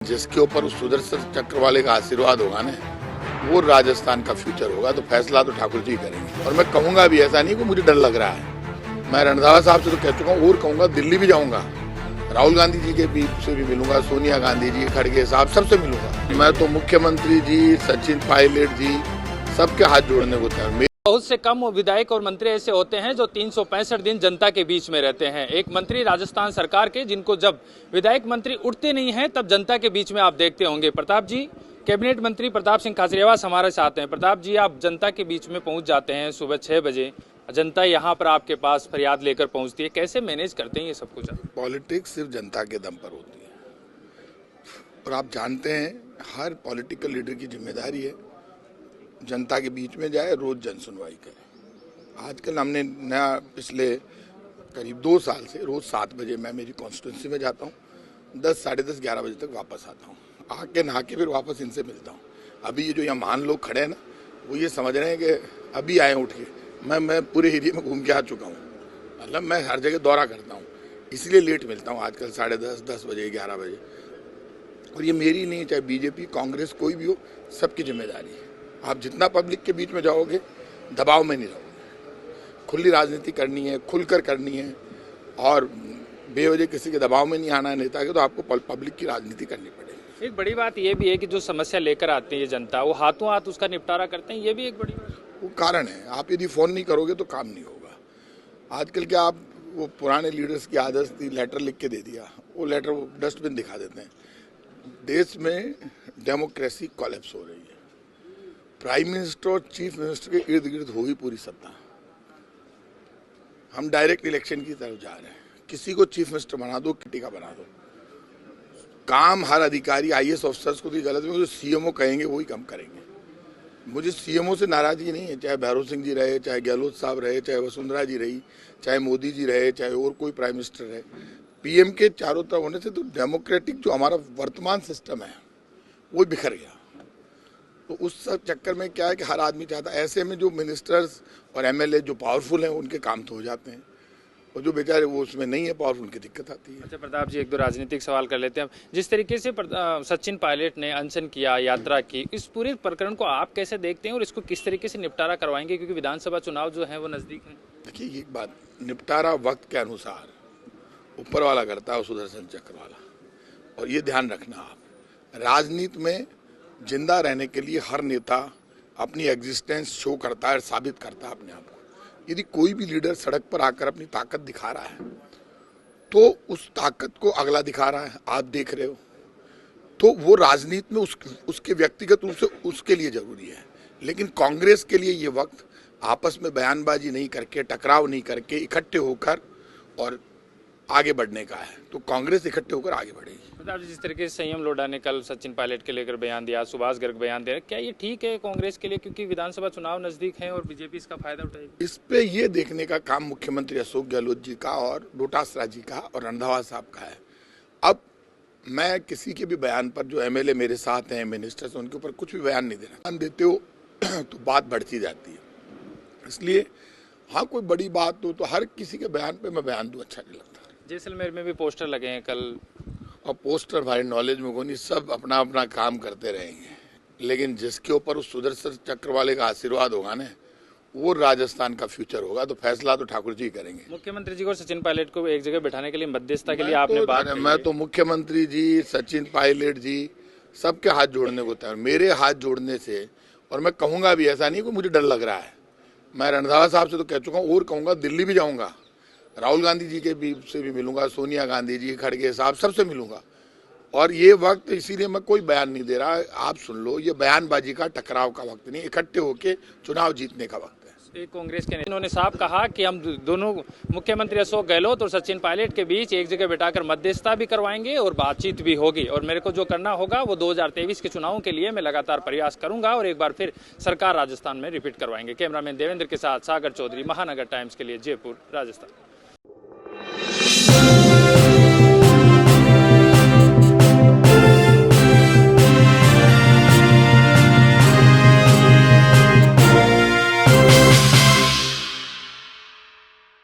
जिसके ऊपर उस सुदर्शन चक्र वाले का आशीर्वाद होगा ना, वो राजस्थान का फ्यूचर होगा। तो फैसला तो ठाकुर जी करेंगे। और मैं कहूंगा भी, ऐसा नहीं कि मुझे डर लग रहा है। मैं रणधावा साहब से तो कह चुका हूँ और कहूंगा, दिल्ली भी जाऊंगा, राहुल गांधी जी के बीच से भी मिलूंगा, सोनिया गांधी जी, खड़गे साहब, सबसे मिलूंगा। मैं तो मुख्यमंत्री जी, सचिन पायलट जी, सबके हाथ जोड़ने को तैयार। बहुत से कम विधायक और मंत्री ऐसे होते हैं जो 365 दिन जनता के बीच में रहते हैं। एक मंत्री राजस्थान सरकार के, जिनको जब विधायक मंत्री उठते नहीं हैं तब जनता के बीच में आप देखते होंगे। प्रताप जी, कैबिनेट मंत्री प्रताप सिंह खाचरियावास हमारे साथ हैं। प्रताप जी, आप जनता के बीच में पहुंच जाते हैं सुबह 6 बजे, जनता यहाँ पर आपके पास फरियाद लेकर पहुंचती है, कैसे मैनेज करते हैं ये सब कुछ? पॉलिटिक्स सिर्फ जनता के दम पर होती है, और आप जानते हैं हर पॉलिटिकल लीडर की जिम्मेदारी है जनता के बीच में जाए, रोज जन सुनवाई करे। आजकल हमने नया, पिछले करीब 2 साल से रोज 7 बजे मैं मेरी कॉन्स्टिट्यूंसी में जाता हूँ, 10, साढ़े 10, 11 बजे तक वापस आता हूँ। आके नहा के फिर वापस इनसे मिलता हूँ। अभी ये जो यहाँ महान लोग खड़े हैं ना, वो ये समझ रहे हैं कि अभी आए उठ के। मैं पूरे एरिया में घूम के आ चुका हूँ। मतलब मैं हर जगह दौरा करता हूँ, इसलिए लेट मिलता हूँ आजकल, साढ़े 10, 10 बजे, 11 बजे। और ये मेरी नहीं, चाहे बीजेपी, कांग्रेस, कोई भी हो, सबकी जिम्मेदारी है। आप जितना पब्लिक के बीच में जाओगे, दबाव में नहीं रहोगे। खुली राजनीति करनी है, खुलकर करनी है, और बेवजह किसी के दबाव में नहीं आना है नेता के, तो आपको पब्लिक की राजनीति करनी पड़ेगी। एक बड़ी बात यह भी है कि जो समस्या लेकर आती है जनता, वो हाथों हाथ उसका निपटारा करते हैं, ये भी एक बड़ी वो कारण है। आप यदि फोन नहीं करोगे तो काम नहीं होगा। आजकल क्या, आप वो पुराने लीडर्स की आदत थी, लेटर लिख के दे दिया, वो लेटर वो डस्टबिन दिखा देते हैं। देश में डेमोक्रेसी कोलैप्स हो रही है। प्राइम मिनिस्टर और चीफ मिनिस्टर के इर्द गिर्द होगी पूरी सत्ता। हम डायरेक्ट इलेक्शन की तरफ जा रहे हैं। किसी को चीफ मिनिस्टर बना दो, किटी का बना दो। काम हर अधिकारी, आईएएस ऑफिसर्स को तो गलत है, जो सीएमओ कहेंगे वही काम करेंगे। मुझे सीएमओ से नाराजगी नहीं है, चाहे भैरव सिंह जी रहे, चाहे गहलोत साहब रहे, चाहे वसुंधरा जी रही, चाहे मोदी जी रहे, चाहे और कोई प्राइम मिनिस्टर रहे। पीएम के चारों तरफ होने से तो डेमोक्रेटिक जो हमारा वर्तमान सिस्टम है वो बिखर गया। तो उस सब चक्कर में क्या है कि हर आदमी चाहता है, ऐसे में जो मिनिस्टर्स और एमएलए जो पावरफुल हैं उनके काम तो हो जाते हैं, और जो बेचारे वो उसमें नहीं है पावरफुल, उनकी दिक्कत आती है। अच्छा प्रताप जी, एक दो राजनीतिक सवाल कर लेते हैं। जिस तरीके से सचिन पायलट ने अनशन किया, यात्रा की, इस पूरे प्रकरण को आप कैसे देखते हैं और इसको किस तरीके से निपटारा करवाएंगे, क्योंकि विधानसभा चुनाव जो है वो नजदीक है? देखिए, एक बात, निपटारा वक्त के अनुसार ऊपर वाला करता है, सुदर्शन चक्र वाला। और ये ध्यान रखना, आप राजनीति में जिंदा रहने के लिए हर नेता अपनी एग्जिस्टेंस शो करता है, साबित करता है अपने आप को। यदि कोई भी लीडर सड़क पर आकर अपनी ताकत दिखा रहा है, तो उस ताकत को अगला दिखा रहा है, आप देख रहे हो, तो वो राजनीति में उसके व्यक्तिगत रूप से उसके लिए जरूरी है। लेकिन कांग्रेस के लिए ये वक्त आपस में बयानबाजी नहीं करके, टकराव नहीं करके, इकट्ठे होकर और आगे बढ़ने का है। तो कांग्रेस इकट्ठे होकर आगे बढ़ेगी। प्रताप जी, जिस तरीके से संयम लोढ़ा ने कल सचिन पायलट के लेकर बयान दिया, सुभाष गर्ग बयान दे रहे, क्या ये ठीक है कांग्रेस के लिए, क्योंकि विधानसभा चुनाव नजदीक है और बीजेपी इसका फायदा उठाएगी? इस पे ये देखने का काम मुख्यमंत्री अशोक गहलोत जी का और डोटासरा जी का और रंधावा साहब का है। अब मैं किसी के भी बयान पर, जो एमएलए मेरे साथ हैं, मिनिस्टर्स, उनके ऊपर कुछ भी बयान नहीं देना। बयान देते हो तो बात बढ़ती जाती है। इसलिए हाँ, कोई बड़ी बात हो तो हर किसी के बयान पे मैं बयान दूं, अच्छा नहीं लगता। जैसलमेर में भी पोस्टर लगे हैं कल, और पोस्टर भाई नॉलेज में कोई, सब अपना अपना काम करते रहेंगे, लेकिन जिसके ऊपर उस सुदर्शन चक्र वाले का आशीर्वाद होगा ना, वो राजस्थान का फ्यूचर होगा। तो फैसला तो ठाकुर जी करेंगे। मुख्यमंत्री जी को सचिन पायलट को एक जगह बैठाने के लिए, मध्यस्थता के लिए आपने बात की है? मैं तो मुख्यमंत्री जी, सचिन पायलट जी, सबके हाथ जोड़ने को तैयार। मेरे हाथ जोड़ने से, और मैं कहूंगा भी, ऐसा नहीं कि मुझे डर लग रहा है। मैं रणधावा साहब से तो कह चुका हूँ और कहूंगा, दिल्ली भी जाऊंगा, राहुल गांधी जी के बीच से भी मिलूंगा, सोनिया गांधी जी, खड़गे साहब, सबसे मिलूंगा। और ये वक्त, इसीलिए मैं कोई बयान नहीं दे रहा, आप सुन लो, ये बयानबाजी का, टकराव का वक्त नहीं, इकट्ठे होके चुनाव जीतने का वक्त है। कांग्रेस के उन्होंने साफ कहा कि हम दोनों, मुख्यमंत्री अशोक गहलोत और सचिन पायलट के बीच एक जगह बैठाकर मध्यस्थता भी करवाएंगे और बातचीत भी होगी, और मेरे को जो करना होगा वो 2023 के चुनावों के लिए मैं लगातार प्रयास करूंगा, और एक बार फिर सरकार राजस्थान में रिपीट करवाएंगे। कैमरामैन देवेंद्र के साथ सागर चौधरी, महानगर टाइम्स के लिए, जयपुर, राजस्थान।